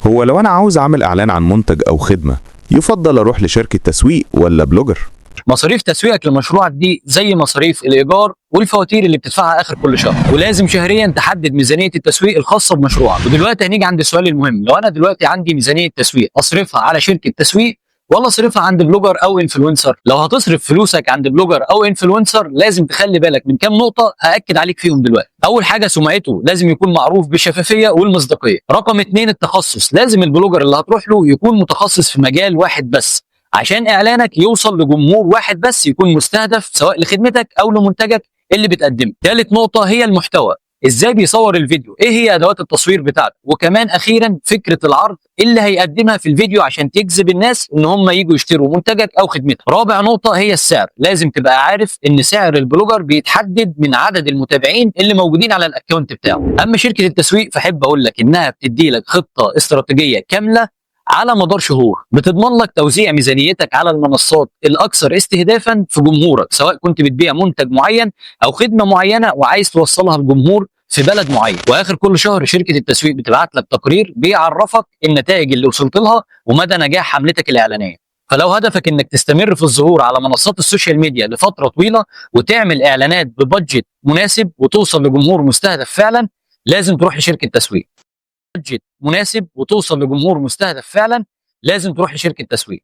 هو لو أنا عاوز أعمل إعلان عن منتج أو خدمة، يفضل أروح لشركة تسويق ولا بلوجر؟ مصاريف تسويقك لمشروعك دي زي مصاريف الايجار والفواتير اللي بتدفعها اخر كل شهر، ولازم شهريا تحدد ميزانيه التسويق الخاصه بمشروعك. ودلوقتي هنيجي عند السؤال المهم، لو انا دلوقتي عندي ميزانيه تسويق اصرفها على شركه تسويق ولا اصرفها عند بلوجر او انفلونسر؟ لو هتصرف فلوسك عند بلوجر او انفلونسر لازم تخلي بالك من كام نقطه هاكد عليك فيهم دلوقتي. اول حاجه سمعته، لازم يكون معروف بالشفافيه والمصداقيه. رقم اتنين التخصص، لازم البلوجر اللي هتروح له يكون متخصص في مجال واحد بس عشان اعلانك يوصل لجمهور واحد بس يكون مستهدف، سواء لخدمتك او لمنتجك اللي بتقدمه. ثالث نقطه هي المحتوى، ازاي بيصور الفيديو، ايه هي ادوات التصوير بتاعته، وكمان اخيرا فكره العرض اللي هيقدمها في الفيديو عشان تجذب الناس ان هم يجوا يشتروا منتجك او خدمتك. رابع نقطه هي السعر، لازم تبقى عارف ان سعر البلوجر بيتحدد من عدد المتابعين اللي موجودين على الاكونت بتاعه. اما شركه التسويق فحب اقول لك انها بتدي لك خطه استراتيجيه كامله على مدار شهور، بتضمن لك توزيع ميزانيتك على المنصات الاكثر استهدافا في جمهورك، سواء كنت بتبيع منتج معين او خدمه معينه وعايز توصلها لجمهور في بلد معين. واخر كل شهر شركه التسويق بتبعت لك تقرير بيعرفك النتائج اللي وصلت لها ومدى نجاح حملتك الاعلانيه. فلو هدفك انك تستمر في الظهور على منصات السوشيال ميديا لفتره طويله وتعمل اعلانات ببادجت مناسب وتوصل لجمهور مستهدف فعلا، لازم تروح لشركه تسويق. بادجت مناسب وتوصل لجمهور مستهدف فعلا، لازم تروح لشركه تسويق.